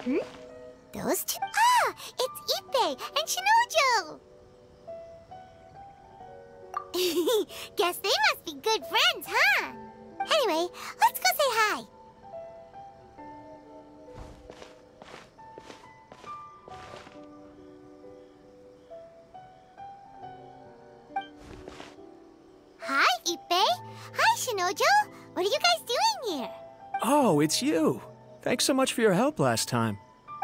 Hmm? Those two? Ah! It's Ippei and Shinojo! Guess they must be good friends, huh? Anyway, let's go say hi. Hi, Ippei. Hi, Shinojo. What are you guys doing here? Oh, it's you. Thanks so much for your help last time.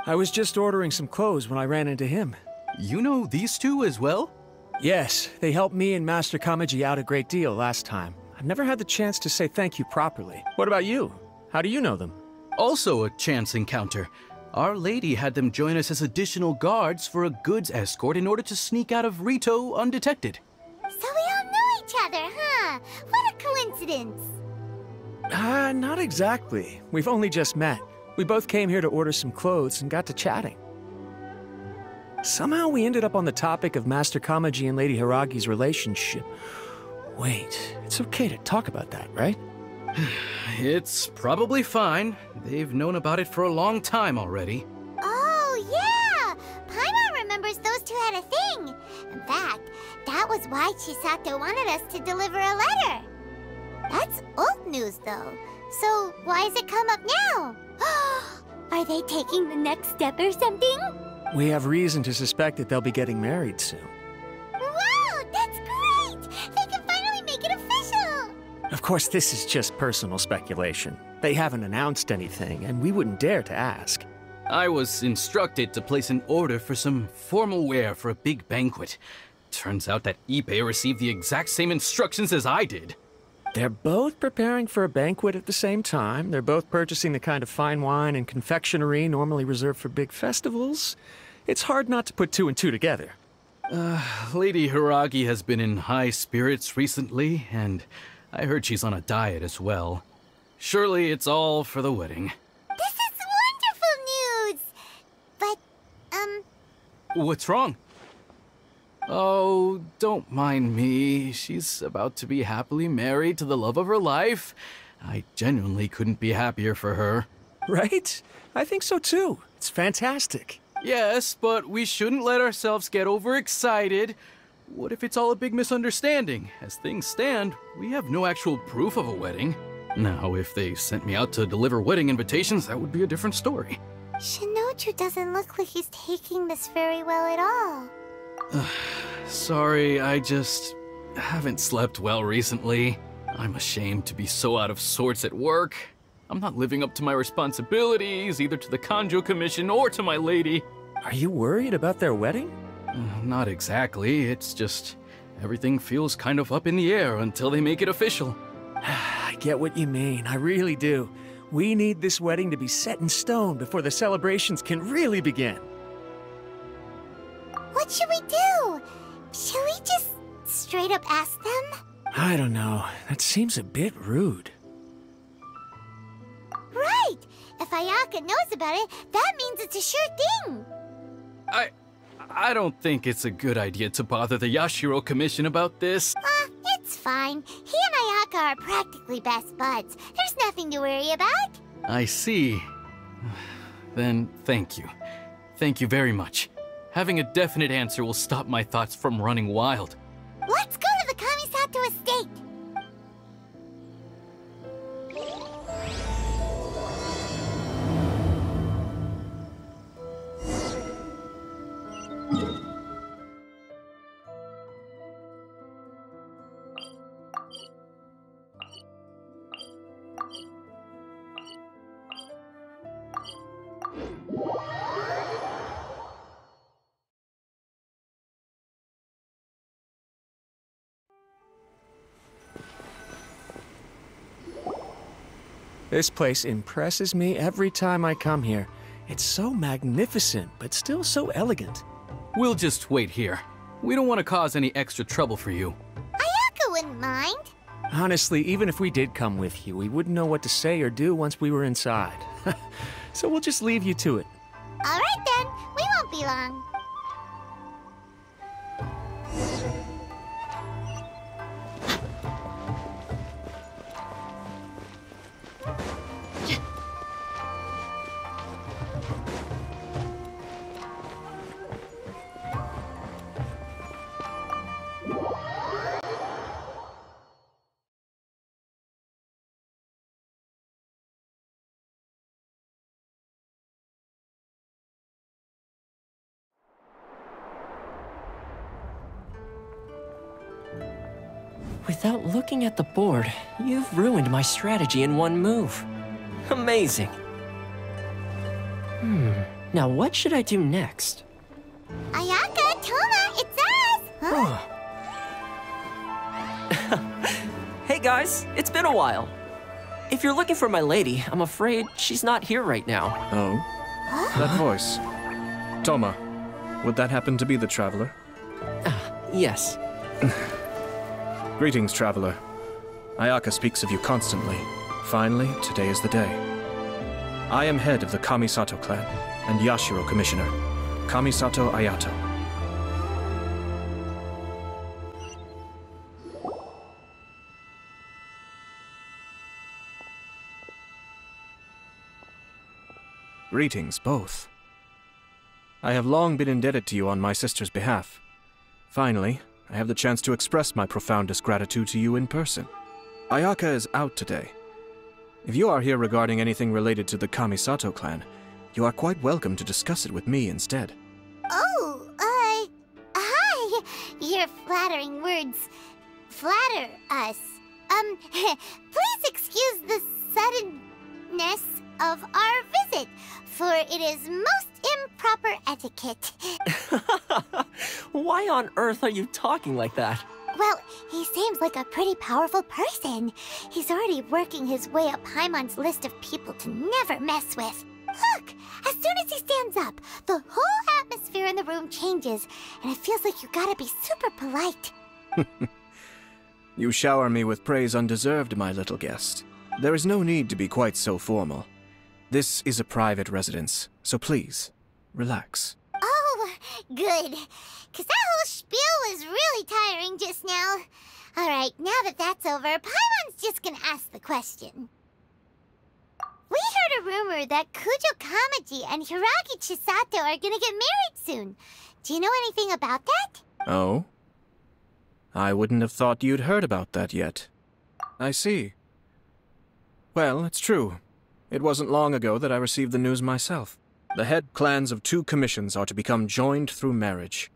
I was just ordering some clothes when I ran into him. You know these two as well? Yes, they helped me and Master Kamaji out a great deal last time. I've never had the chance to say thank you properly. What about you? How do you know them? Also a chance encounter. Our lady had them join us as additional guards for a goods escort in order to sneak out of Rito undetected. So we all know each other, huh? What a coincidence. Not exactly. We've only just met. We both came here to order some clothes and got to chatting. Somehow we ended up on the topic of Master Kamaji and Lady Hiragi's relationship. Wait, it's okay to talk about that, right? It's probably fine. They've known about it for a long time already. Oh, yeah! Paimon remembers those two had a thing. In fact, that was why Chisato wanted us to deliver a letter. That's old news, though. So why has it come up now? Are they taking the next step or something? We have reason to suspect that they'll be getting married soon. Wow, that's great! They can finally make it official! Of course, this is just personal speculation. They haven't announced anything, and we wouldn't dare to ask. I was instructed to place an order for some formal wear for a big banquet. Turns out that Ippei received the exact same instructions as I did. They're both preparing for a banquet at the same time. They're both purchasing the kind of fine wine and confectionery normally reserved for big festivals. It's hard not to put two and two together. Lady Hiragi has been in high spirits recently, and I heard she's on a diet as well. Surely it's all for the wedding. This is wonderful news! But, What's wrong? Oh, don't mind me. She's about to be happily married to the love of her life. I genuinely couldn't be happier for her. Right? I think so too. It's fantastic. Yes, but we shouldn't let ourselves get overexcited. What if it's all a big misunderstanding? As things stand, we have no actual proof of a wedding. Now, if they sent me out to deliver wedding invitations, that would be a different story. Shinoju doesn't look like he's taking this very well at all. Sorry, I just haven't slept well recently. I'm ashamed to be so out of sorts at work. I'm not living up to my responsibilities, either to the Kanjo Commission or to my lady. Are you worried about their wedding? Not exactly. It's just everything feels kind of up in the air until they make it official. I get what you mean. I really do. We need this wedding to be set in stone before the celebrations can really begin. What should we do? Should we just straight up ask them? I don't know. That seems a bit rude. Right! If Ayaka knows about it, that means it's a sure thing! I don't think it's a good idea to bother the Yashiro Commission about this. It's fine. He and Ayaka are practically best buds. There's nothing to worry about. I see. Then thank you. Thank you very much. Having a definite answer will stop my thoughts from running wild. Let's go to the Kamisato estate! This place impresses me every time I come here. It's so magnificent, but still so elegant. We'll just wait here. We don't want to cause any extra trouble for you. Ayaka wouldn't mind. Honestly, even if we did come with you, we wouldn't know what to say or do once we were inside. So we'll just leave you to it. All right then, we won't be long. Without looking at the board, you've ruined my strategy in one move. Amazing. Now what should I do next? Ayaka, Toma, it's us! Huh? Hey guys, it's been a while. If you're looking for my lady, I'm afraid she's not here right now. Oh? That voice. Toma, would that happen to be the traveler? Yes. Greetings, traveler. Ayaka speaks of you constantly. Finally, today is the day. I am head of the Kamisato clan and Yashiro commissioner, Kamisato Ayato. Greetings, both. I have long been indebted to you on my sister's behalf. Finally, I have the chance to express my profoundest gratitude to you in person. Ayaka is out today. If you are here regarding anything related to the Kamisato clan, you are quite welcome to discuss it with me instead. Oh, hi. Your flattering words flatter us. Please excuse the suddenness of our visit, for it is most improper etiquette. Why on earth are you talking like that? Well, he seems like a pretty powerful person. He's already working his way up Paimon's list of people to never mess with. Look, as soon as he stands up, the whole atmosphere in the room changes, and it feels like you gotta be super polite. You shower me with praise undeserved, my little guest. There is no need to be quite so formal. This is a private residence, so please, relax. Oh, good. Because that whole spiel was really tiring just now. All right, now that that's over, Paimon's just gonna ask the question. We heard a rumor that Kujo Kamaji and Hiragi Chisato are gonna get married soon. Do you know anything about that? Oh? I wouldn't have thought you'd heard about that yet. I see. Well, it's true. It wasn't long ago that I received the news myself. The head clans of 2 commissions are to become joined through marriage.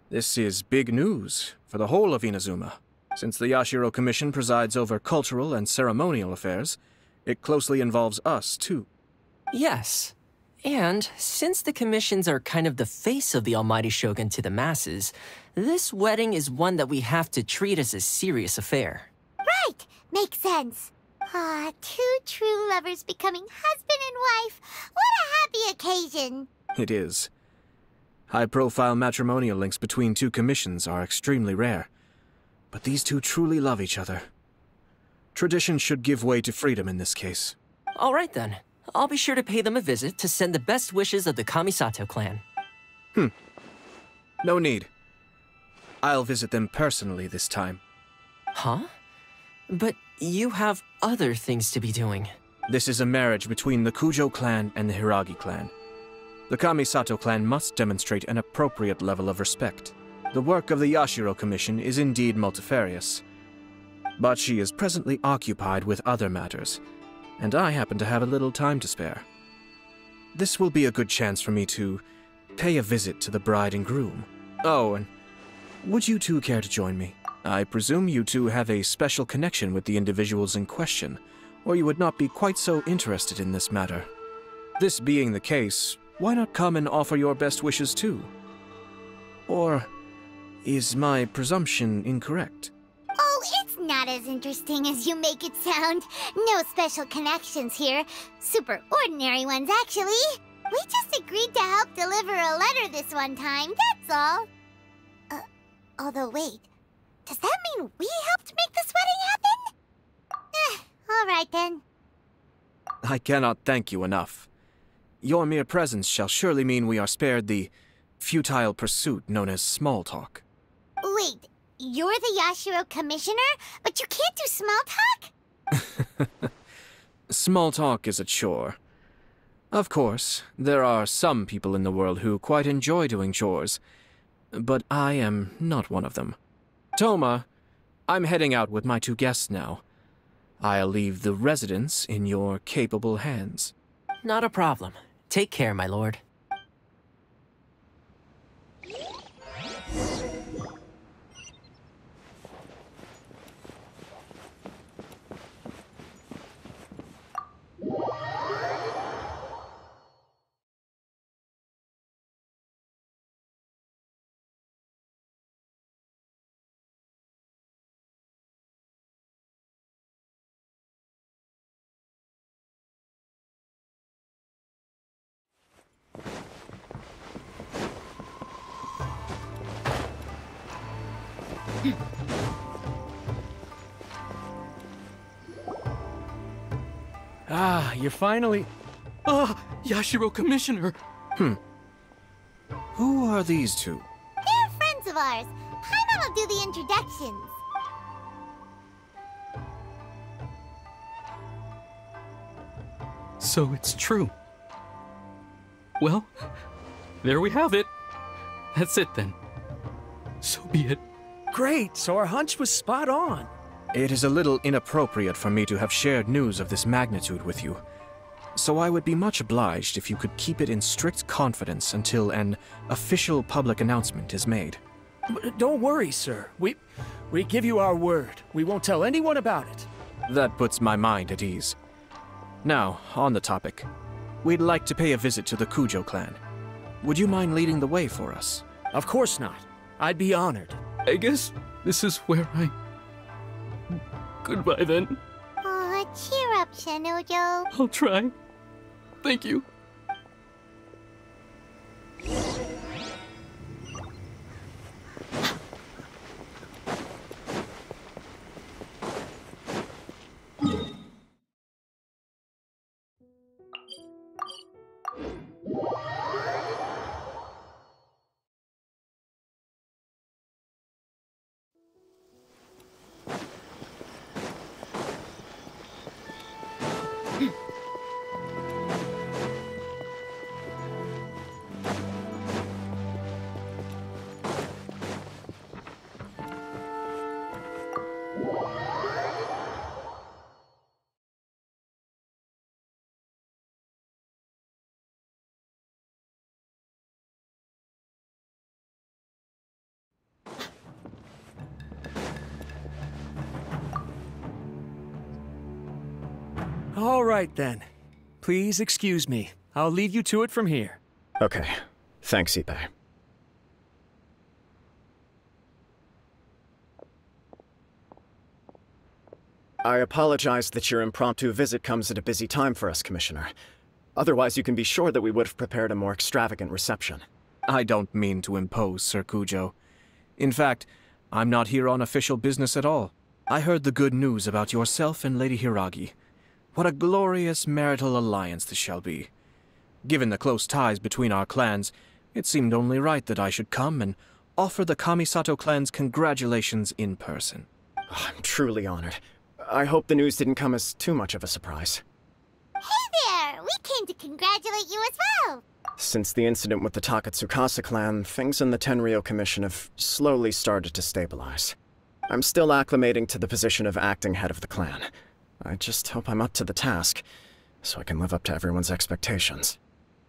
This is big news for the whole of Inazuma. Since the Yashiro Commission presides over cultural and ceremonial affairs, it closely involves us, too. Yes. And since the commissions are kind of the face of the Almighty Shogun to the masses, this wedding is one that we have to treat as a serious affair. Right, makes sense. Ah, 2 true lovers becoming husband and wife. What a happy occasion. It is. High-profile matrimonial links between 2 commissions are extremely rare. But these 2 truly love each other. Tradition should give way to freedom in this case. All right then. I'll be sure to pay them a visit to send the best wishes of the Kamisato clan. No need. I'll visit them personally this time. Huh? But you have other things to be doing. This is a marriage between the Kujo clan and the Hiragi clan. The Kamisato clan must demonstrate an appropriate level of respect. The work of the Yashiro Commission is indeed multifarious, but she is presently occupied with other matters, and I happen to have a little time to spare. This will be a good chance for me to pay a visit to the bride and groom. Oh, and would you 2 care to join me? I presume you 2 have a special connection with the individuals in question, or you would not be quite so interested in this matter. This being the case, why not come and offer your best wishes too? Or is my presumption incorrect? Oh, it's not not as interesting as you make it sound. No special connections here. Super ordinary ones, actually. We just agreed to help deliver a letter this one time, that's all. Although wait, does that mean we helped make this wedding happen? All right then. I cannot thank you enough. Your mere presence shall surely mean we are spared the futile pursuit known as small talk. Wait, you're the Yashiro commissioner, but you can't do small talk? Small talk is a chore. Of course, there are some people in the world who quite enjoy doing chores, but I am not one of them. Toma, I'm heading out with my 2 guests now. I'll leave the residence in your capable hands. Not a problem. Take care, my lord. Ah, you're finally... Yashiro Commissioner! Who are these 2? They're friends of ours. Paimon will do the introductions. So it's true. Well, there we have it. That's it then. So be it. Great, so our hunch was spot on. It is a little inappropriate for me to have shared news of this magnitude with you, so I would be much obliged if you could keep it in strict confidence until an official public announcement is made. Don't worry, sir. We give you our word. We won't tell anyone about it. That puts my mind at ease. Now, on the topic. We'd like to pay a visit to the Kujo clan. Would you mind leading the way for us? Of course not. I'd be honored. I guess this is where I... Goodbye then. Aw, cheer up, Shinojo. I'll try. Thank you. All right, then. Please excuse me. I'll leave you to it from here. Okay. Thanks, Ippei. I apologize that your impromptu visit comes at a busy time for us, Commissioner. Otherwise, you can be sure that we would have prepared a more extravagant reception. I don't mean to impose, Sir Kujo. In fact, I'm not here on official business at all. I heard the good news about yourself and Lady Hiragi. What a glorious marital alliance this shall be. Given the close ties between our clans, it seemed only right that I should come and offer the Kamisato clan's congratulations in person. Oh, I'm truly honored. I hope the news didn't come as too much of a surprise. Hey there! We came to congratulate you as well! Since the incident with the Takatsukasa clan, things in the Tenryo Commission have slowly started to stabilize. I'm still acclimating to the position of acting head of the clan. I just hope I'm up to the task, so I can live up to everyone's expectations.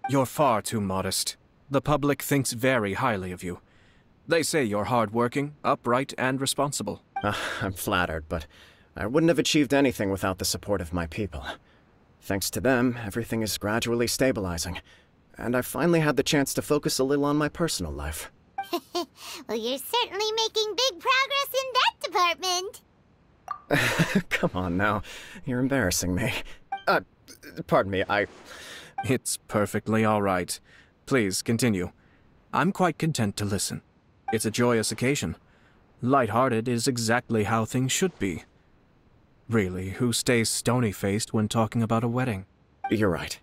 You're far too modest. The public thinks very highly of you. They say you're hardworking, upright, and responsible. I'm flattered, but I wouldn't have achieved anything without the support of my people. Thanks to them, everything is gradually stabilizing, and I've finally had the chance to focus a little on my personal life. Well, you're certainly making big progress in that department. Come on now. You're embarrassing me. Uh, pardon me, It's perfectly all right. Please, continue. I'm quite content to listen. It's a joyous occasion. Light-hearted is exactly how things should be. Really, who stays stony-faced when talking about a wedding? You're right.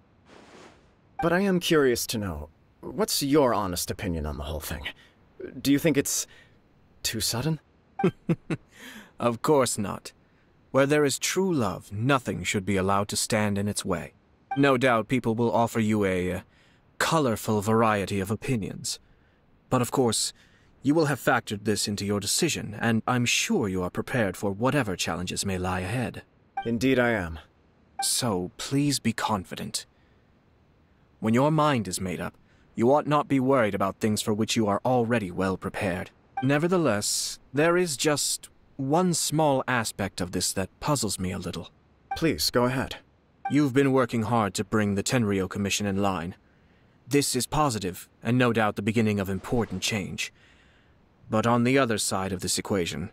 But I am curious to know, what's your honest opinion on the whole thing? Do you think it's too sudden? Of course not. Where there is true love, nothing should be allowed to stand in its way. No doubt people will offer you a colorful variety of opinions. But of course, you will have factored this into your decision, and I'm sure you are prepared for whatever challenges may lie ahead. Indeed I am. So, please be confident. When your mind is made up, you ought not be worried about things for which you are already well prepared. Nevertheless, there is just one small aspect of this that puzzles me a little. Please, go ahead. You've been working hard to bring the Tenryou Commission in line. This is positive, and no doubt the beginning of important change. But on the other side of this equation,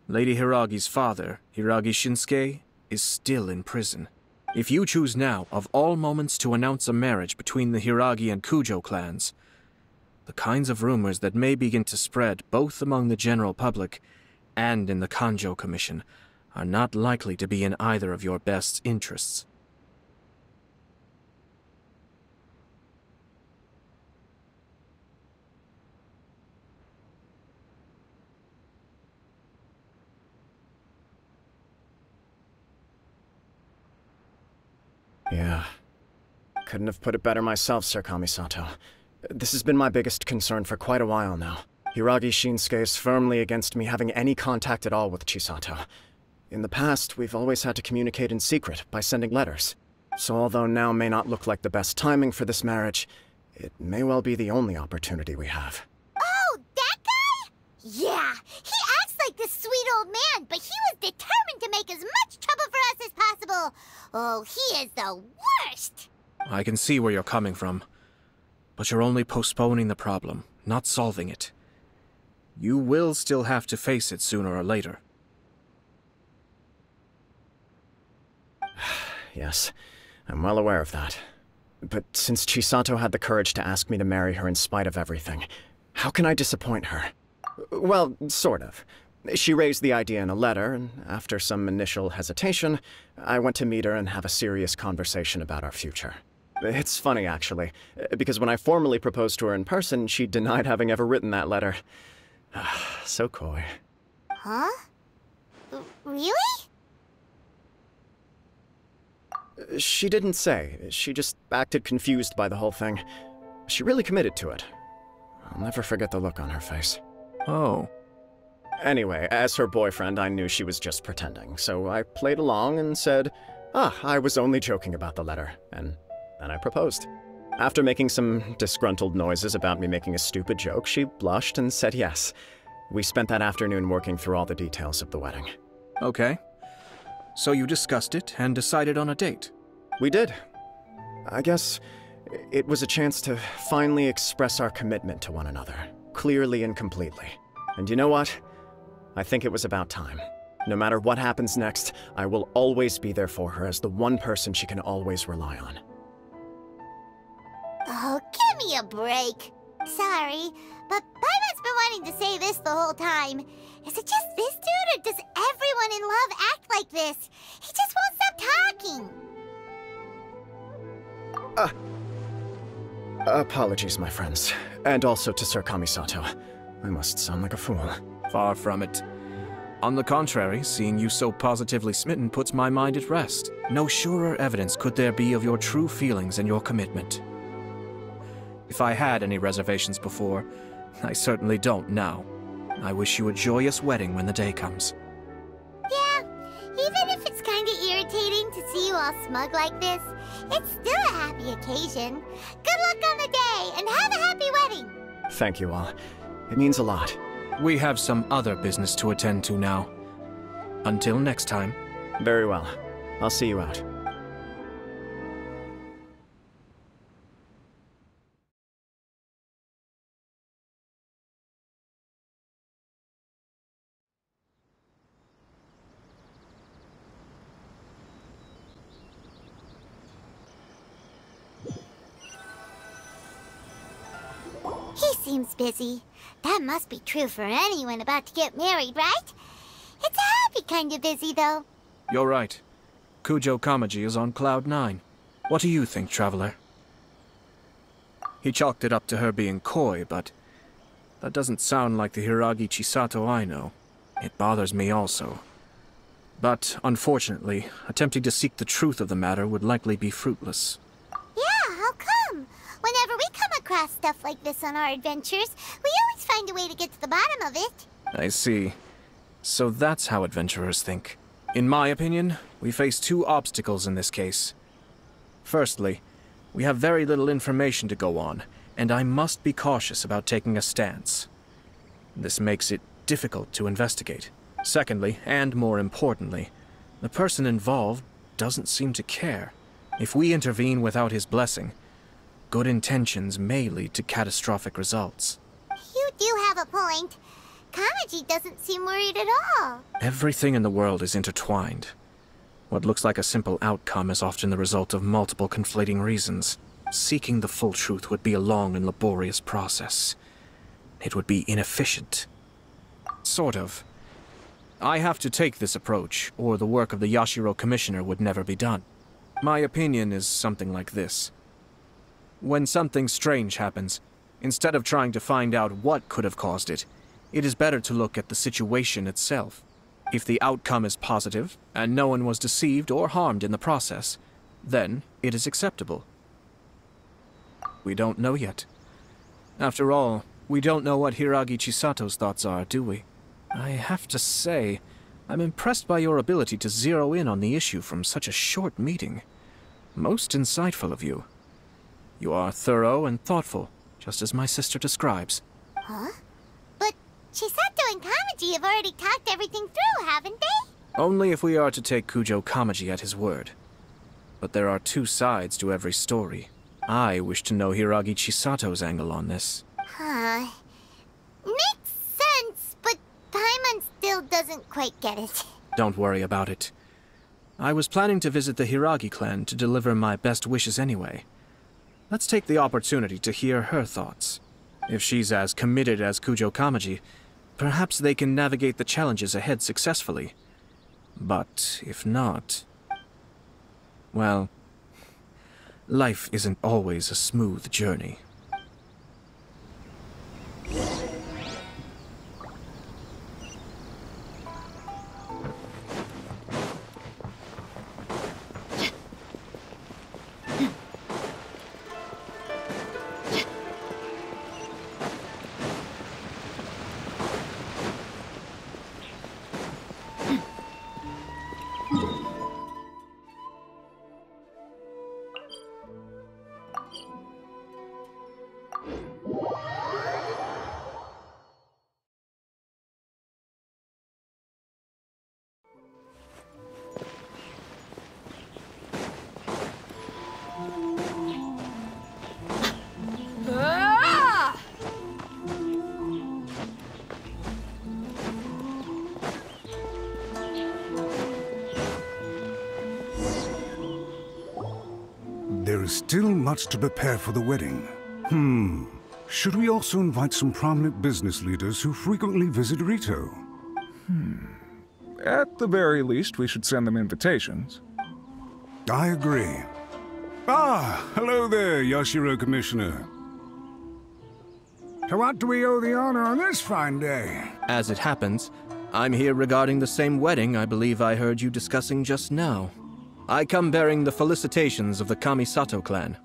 Lady Hiragi's father, Hiragi Shinsuke, is still in prison. If you choose now, of all moments, to announce a marriage between the Hiragi and Kujo clans, the kinds of rumors that may begin to spread both among the general public and in the Kanjo Commission are not likely to be in either of your best interests. Yeah. Couldn't have put it better myself, Sir Kamisato. This has been my biggest concern for quite a while now. Hiragi Shinsuke is firmly against me having any contact at all with Chisato. In the past, we've always had to communicate in secret by sending letters. So although now may not look like the best timing for this marriage, it may well be the only opportunity we have. Oh, that guy? Yeah, he acts like this sweet old man, but he was determined to make as much trouble for us as possible. Oh, he is the worst! I can see where you're coming from. But you're only postponing the problem, not solving it. You will still have to face it sooner or later. Yes, I'm well aware of that. But since Chisato had the courage to ask me to marry her in spite of everything, how can I disappoint her? Well, sort of. She raised the idea in a letter, and after some initial hesitation, I went to meet her and have a serious conversation about our future. It's funny, actually, because when I formally proposed to her in person, she denied having ever written that letter. So coy. Huh? Really? She didn't say. She just acted confused by the whole thing. She really committed to it. I'll never forget the look on her face. Oh. Anyway, as her boyfriend, I knew she was just pretending, so I played along and said, I was only joking about the letter, and then I proposed. After making some disgruntled noises about me making a stupid joke, she blushed and said yes. We spent that afternoon working through all the details of the wedding. Okay. So you discussed it and decided on a date? We did. I guess it was a chance to finally express our commitment to one another, clearly and completely. And you know what? I think it was about time. No matter what happens next, I will always be there for her as the one person she can always rely on. Oh, give me a break. Sorry, but Paimon's been wanting to say this the whole time. Is it just this dude, or does everyone in love act like this? He just won't stop talking. Apologies, my friends. And also to Sir Kamisato. I must sound like a fool. Far from it. On the contrary, seeing you so positively smitten puts my mind at rest. No surer evidence could there be of your true feelings and your commitment. If I had any reservations before, I certainly don't now. I wish you a joyous wedding when the day comes. Yeah, even if it's kinda irritating to see you all smug like this, it's still a happy occasion. Good luck on the day, and have a happy wedding! Thank you all. It means a lot. We have some other business to attend to now. Until next time. Very well. I'll see you out. seems busy. That must be true for anyone about to get married, right? It's a happy kind of busy, though. You're right. Kujo Kamaji is on cloud 9. What do you think, Traveler? He chalked it up to her being coy, but that doesn't sound like the Hiragi Chisato I know. It bothers me also. But, unfortunately, attempting to seek the truth of the matter would likely be fruitless. Yeah, how come? Whenever we come across stuff like this on our adventures, we always find a way to get to the bottom of it. I see. So that's how adventurers think. In my opinion, we face two obstacles in this case. Firstly, we have very little information to go on, and I must be cautious about taking a stance. This makes it difficult to investigate. Secondly, and more importantly, the person involved doesn't seem to care. If we intervene without his blessing, good intentions may lead to catastrophic results. You do have a point. Kamaji doesn't seem worried at all. Everything in the world is intertwined. What looks like a simple outcome is often the result of multiple conflating reasons. Seeking the full truth would be a long and laborious process. It would be inefficient. Sort of. I have to take this approach, or the work of the Yashiro Commissioner would never be done. My opinion is something like this. When something strange happens, instead of trying to find out what could have caused it, it is better to look at the situation itself. If the outcome is positive, and no one was deceived or harmed in the process, then it is acceptable. We don't know yet. After all, we don't know what Hiragi Chisato's thoughts are, do we? I have to say, I'm impressed by your ability to zero in on the issue from such a short meeting. Most insightful of you. You are thorough and thoughtful, just as my sister describes. Huh? But Chisato and Kamaji have already talked everything through, haven't they? Only if we are to take Kujo Kamaji at his word. But there are two sides to every story. I wish to know Hiragi Chisato's angle on this. Huh. Makes sense, but Paimon still doesn't quite get it. Don't worry about it. I was planning to visit the Hiragi clan to deliver my best wishes anyway. Let's take the opportunity to hear her thoughts. If she's as committed as Kujo Kamaji, perhaps they can navigate the challenges ahead successfully. But if not... well, life isn't always a smooth journey. There is still much to prepare for the wedding. Should we also invite some prominent business leaders who frequently visit Rito? At the very least, we should send them invitations. I agree. Ah, hello there, Yashiro Commissioner. To what do we owe the honor on this fine day? As it happens, I'm here regarding the same wedding I believe I heard you discussing just now. I come bearing the felicitations of the Kamisato clan.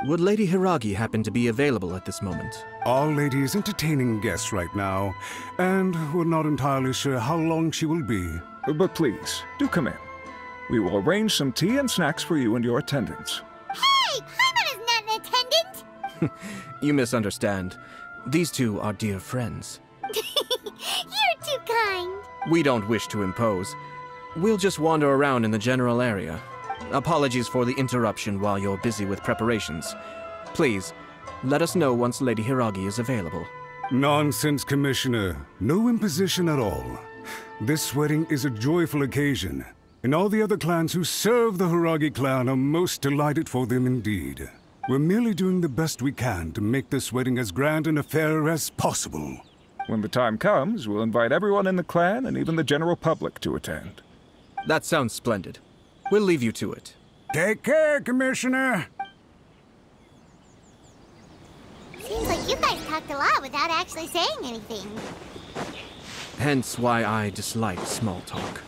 Would Lady Hiragi happen to be available at this moment? Our lady is entertaining guests right now, and we're not entirely sure how long she will be. But please, do come in. We will arrange some tea and snacks for you and your attendants. Hey! Paimon is not an attendant! You misunderstand. These two are dear friends. You're too kind. We don't wish to impose. We'll just wander around in the general area. Apologies for the interruption while you're busy with preparations. Please, let us know once Lady Hiragi is available. Nonsense, Commissioner. No imposition at all. This wedding is a joyful occasion, and all the other clans who serve the Hiragi clan are most delighted for them indeed. We're merely doing the best we can to make this wedding as grand an affair as possible. When the time comes, we'll invite everyone in the clan and even the general public to attend. That sounds splendid. We'll leave you to it. Take care, Commissioner. Seems like you guys talked a lot without actually saying anything. Hence why I dislike small talk.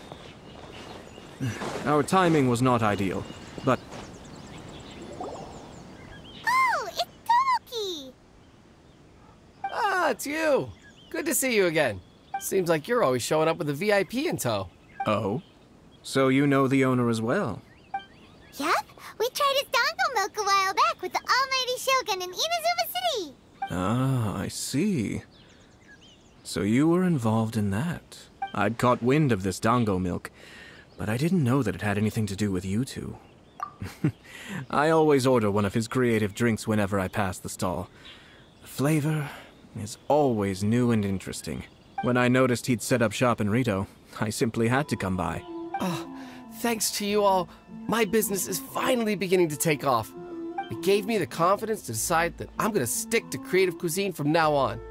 Our timing was not ideal, but... Oh, it's Tomoki! Ah, it's you. Good to see you again. Seems like you're always showing up with a VIP in tow. Oh? So you know the owner as well? Yup, we tried his dango milk a while back with the almighty Shogun in Inazuma City. Ah, I see. So you were involved in that. I'd caught wind of this dango milk, but I didn't know that it had anything to do with you two. I always order one of his creative drinks whenever I pass the stall. The flavor is always new and interesting. When I noticed he'd set up shop in Rito, I simply had to come by. Oh, thanks to you all, my business is finally beginning to take off. It gave me the confidence to decide that I'm going to stick to creative cuisine from now on.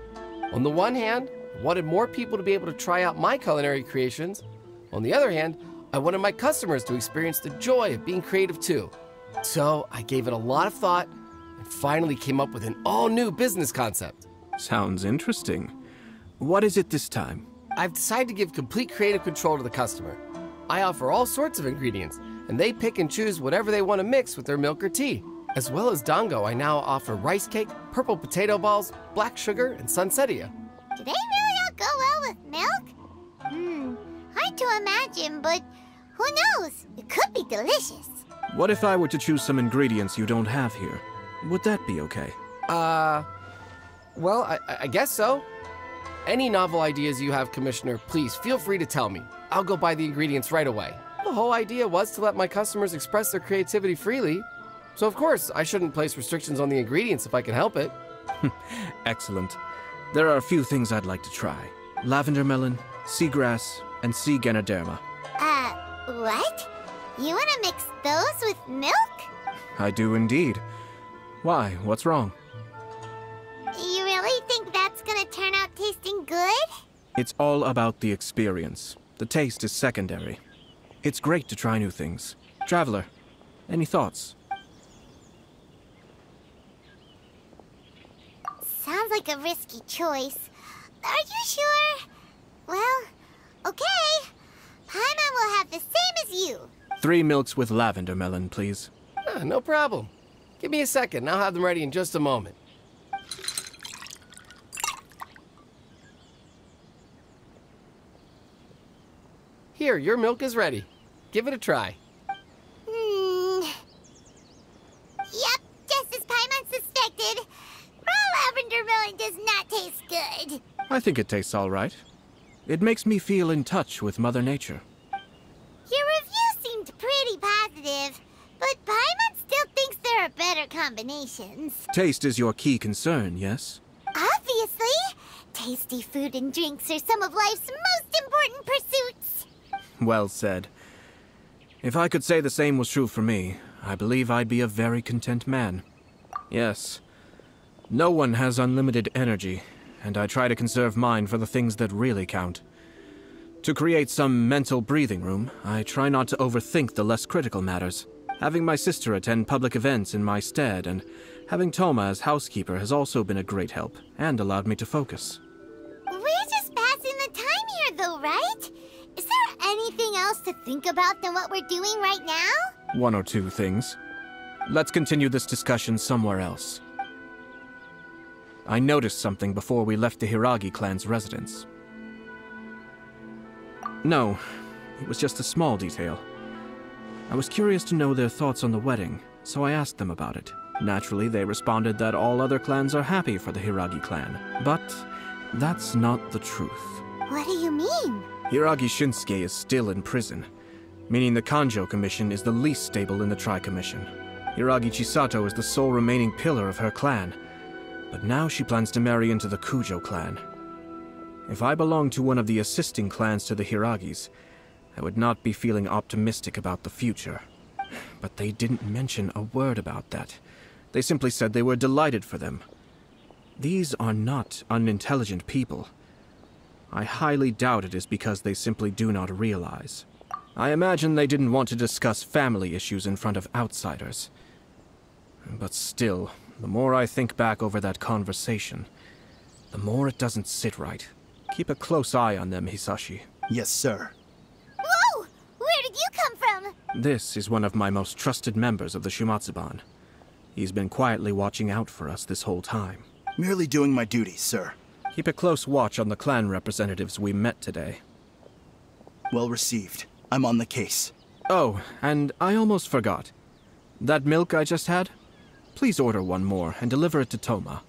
On the one hand, I wanted more people to be able to try out my culinary creations. On the other hand, I wanted my customers to experience the joy of being creative too. So I gave it a lot of thought and finally came up with an all-new business concept. Sounds interesting. What is it this time? I've decided to give complete creative control to the customer. I offer all sorts of ingredients, and they pick and choose whatever they want to mix with their milk or tea. As well as dango, I now offer rice cake, purple potato balls, black sugar, and sunsettia. Do they really all go well with milk? Hard to imagine, but who knows? It could be delicious. What if I were to choose some ingredients you don't have here? Would that be okay? Well, I guess so. Any novel ideas you have, Commissioner, please feel free to tell me. I'll go buy the ingredients right away. The whole idea was to let my customers express their creativity freely. So of course, I shouldn't place restrictions on the ingredients if I can help it. Excellent. There are a few things I'd like to try. Lavender melon, seagrass, and sea ganoderma. What? You want to mix those with milk? I do indeed. Why? What's wrong? You really think that's gonna turn out tasting good? It's all about the experience. The taste is secondary. It's great to try new things. Traveler, any thoughts? Sounds like a risky choice. Are you sure? Well, okay. Paimon will have the same as you. 3 milks with lavender melon, please. No problem. Give me a second, I'll have them ready in just a moment. Here, your milk is ready. Give it a try. Yep, just as Paimon suspected. Raw lavender melon does not taste good. I think it tastes all right. It makes me feel in touch with Mother Nature. Your review seemed pretty positive, but Paimon still thinks there are better combinations. Taste is your key concern, yes? Obviously! Tasty food and drinks are some of life's most important pursuits. Well said. If I could say the same was true for me, I believe I'd be a very content man. Yes. No one has unlimited energy, and I try to conserve mine for the things that really count. To create some mental breathing room, I try not to overthink the less critical matters. Having my sister attend public events in my stead, and having Toma as housekeeper has also been a great help, and allowed me to focus. We're just passing the time here though, right? Is there anything else to think about than what we're doing right now? 1 or 2 things. Let's continue this discussion somewhere else. I noticed something before we left the Hiragi clan's residence. No, it was just a small detail. I was curious to know their thoughts on the wedding, so I asked them about it. Naturally, they responded that all other clans are happy for the Hiragi clan, but that's not the truth. What do you mean? Hiragi Shinsuke is still in prison, meaning the Kanjo Commission is the least stable in the Tri-Commission. Hiragi Chisato is the sole remaining pillar of her clan, but now she plans to marry into the Kujo clan. If I belonged to one of the assisting clans to the Hiragis, I would not be feeling optimistic about the future. But they didn't mention a word about that. They simply said they were delighted for them. These are not unintelligent people. I highly doubt it is because they simply do not realize. I imagine they didn't want to discuss family issues in front of outsiders. But still, the more I think back over that conversation, the more it doesn't sit right. Keep a close eye on them, Hisashi. Yes, sir. Whoa! Where did you come from? This is one of my most trusted members of the Shumatsuban. He's been quietly watching out for us this whole time. Merely doing my duty, sir. Keep a close watch on the clan representatives we met today. Well received. I'm on the case. Oh, and I almost forgot. That milk I just had? Please order one more and deliver it to Toma.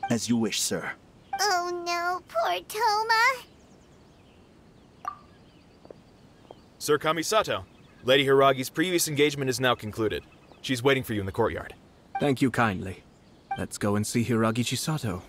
As you wish, sir. Oh no, poor Toma. Sir Kamisato, Lady Hiragi's previous engagement is now concluded. She's waiting for you in the courtyard. Thank you kindly. Let's go and see Hiragi Chisato.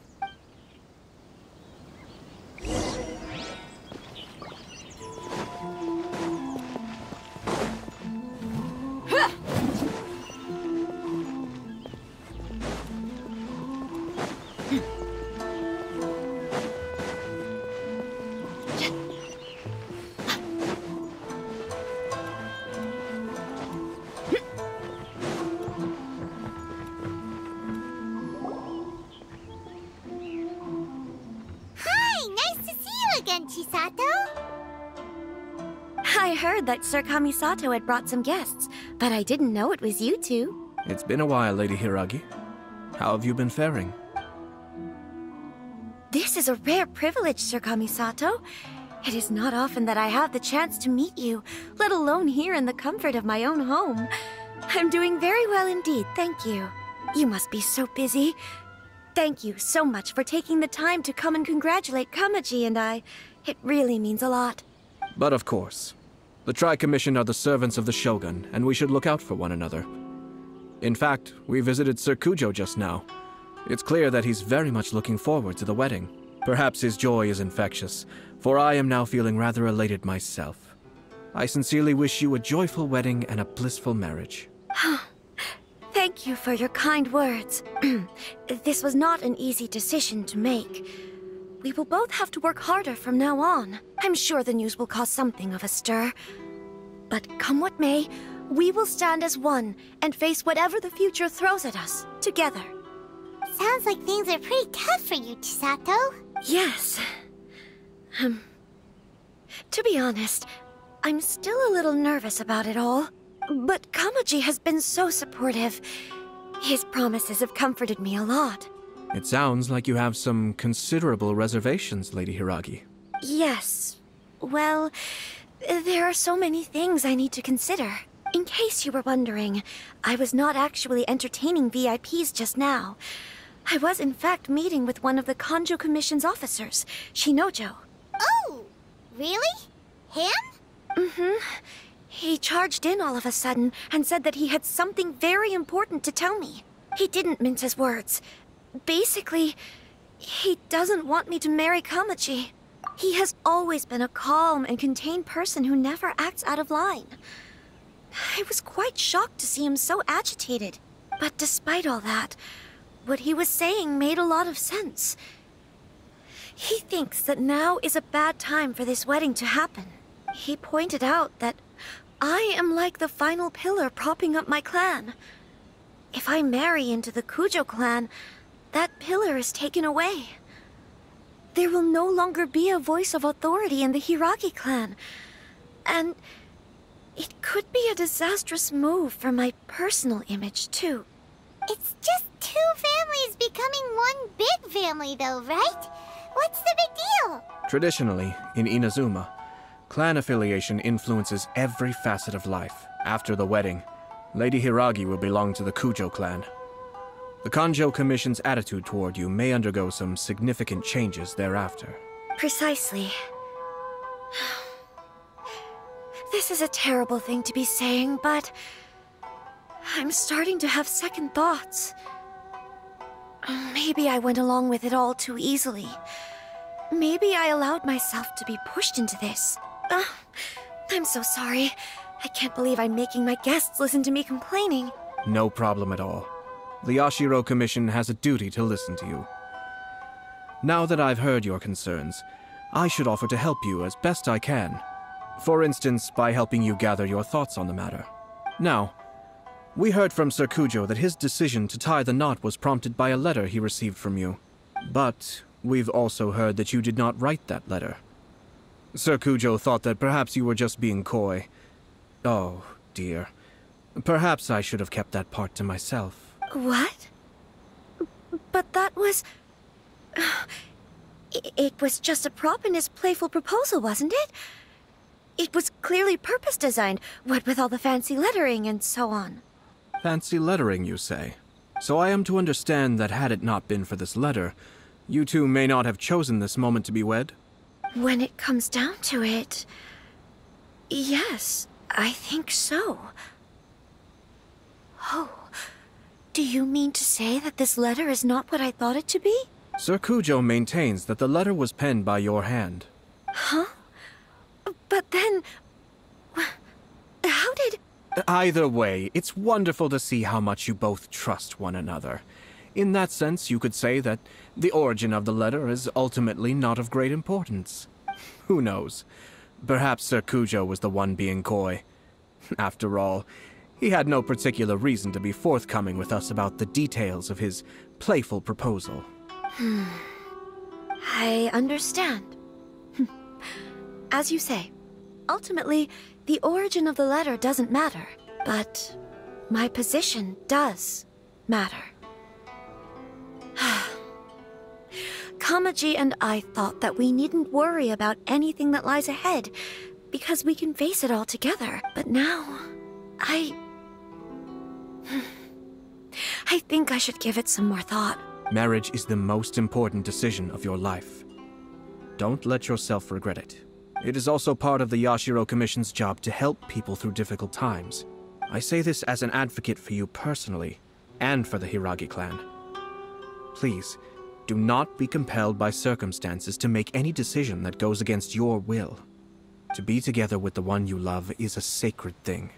I heard that Sir Kamisato had brought some guests, but I didn't know it was you two. It's been a while, Lady Hiragi. How have you been faring? This is a rare privilege, Sir Kamisato. It is not often that I have the chance to meet you, let alone here in the comfort of my own home. I'm doing very well indeed, thank you. You must be so busy. Thank you so much for taking the time to come and congratulate Kamaji and I. It really means a lot. But of course. The Tri-Commission are the servants of the Shogun, and we should look out for one another. In fact, we visited Sir Kujo just now. It's clear that he's very much looking forward to the wedding. Perhaps his joy is infectious, for I am now feeling rather elated myself. I sincerely wish you a joyful wedding and a blissful marriage. Thank you for your kind words. This was not an easy decision to make. We will both have to work harder from now on. I'm sure the news will cause something of a stir. But come what may, we will stand as one and face whatever the future throws at us, together. Sounds like things are pretty tough for you, Chisato. Yes. To be honest, I'm still a little nervous about it all. But Kamaji has been so supportive. His promises have comforted me a lot. It sounds like you have some considerable reservations, Lady Hiragi. Yes. Well, there are so many things I need to consider. In case you were wondering, I was not actually entertaining VIPs just now. I was in fact meeting with one of the Kanjo Commission's officers, Shinojo. Oh, really? Him? Mm-hmm. He charged in all of a sudden and said that he had something very important to tell me. He didn't mince his words. Basically, he doesn't want me to marry Kamaji. He has always been a calm and contained person who never acts out of line. I was quite shocked to see him so agitated. But despite all that, what he was saying made a lot of sense. He thinks that now is a bad time for this wedding to happen. He pointed out that I am like the final pillar propping up my clan. If I marry into the Kujo clan, that pillar is taken away. There will no longer be a voice of authority in the Hiragi clan. And it could be a disastrous move for my personal image, too. It's just two families becoming one big family, though, right? What's the big deal? Traditionally, in Inazuma, clan affiliation influences every facet of life. After the wedding, Lady Hiragi will belong to the Kujo clan. The Kanjo Commission's attitude toward you may undergo some significant changes thereafter. Precisely. This is a terrible thing to be saying, but I'm starting to have second thoughts. Maybe I went along with it all too easily. Maybe I allowed myself to be pushed into this. I'm so sorry. I can't believe I'm making my guests listen to me complaining. No problem at all. The Yashiro Commission has a duty to listen to you. Now that I've heard your concerns, I should offer to help you as best I can. For instance, by helping you gather your thoughts on the matter. Now, we heard from Sir Kujo that his decision to tie the knot was prompted by a letter he received from you. But we've also heard that you did not write that letter. Sir Kujo thought that perhaps you were just being coy. Oh, dear. Perhaps I should have kept that part to myself. What? But that was... It was just a prop in his playful proposal, wasn't it? It was clearly purpose-designed, what with all the fancy lettering and so on. Fancy lettering, you say? So I am to understand that had it not been for this letter, you two may not have chosen this moment to be wed? When it comes down to it... yes, I think so. Oh, do you mean to say that this letter is not what I thought it to be? Sir Kujo maintains that the letter was penned by your hand. Huh? But then... how did... Either way, it's wonderful to see how much you both trust one another. In that sense, you could say that the origin of the letter is ultimately not of great importance. Who knows? Perhaps Sir Kujo was the one being coy. After all, he had no particular reason to be forthcoming with us about the details of his playful proposal. I understand. As you say, ultimately, the origin of the letter doesn't matter, but my position does matter. Kamaji and I thought that we needn't worry about anything that lies ahead, because we can face it all together. But now, I think I should give it some more thought. Marriage is the most important decision of your life. Don't let yourself regret it. It is also part of the Yashiro Commission's job to help people through difficult times. I say this as an advocate for you personally, and for the Hiragi clan. Please, do not be compelled by circumstances to make any decision that goes against your will. To be together with the one you love is a sacred thing.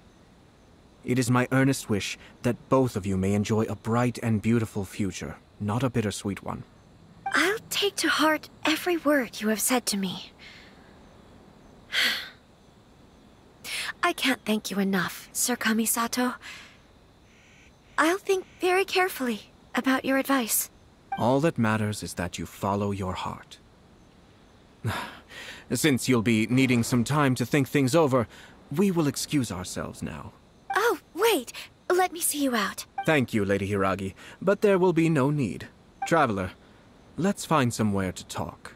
It is my earnest wish that both of you may enjoy a bright and beautiful future, not a bittersweet one. I'll take to heart every word you have said to me. I can't thank you enough, Sir Kamisato. I'll think very carefully about your advice. All that matters is that you follow your heart. Since you'll be needing some time to think things over, we will excuse ourselves now. Oh, wait! Let me see you out. Thank you, Lady Hiragi, but there will be no need. Traveler, let's find somewhere to talk.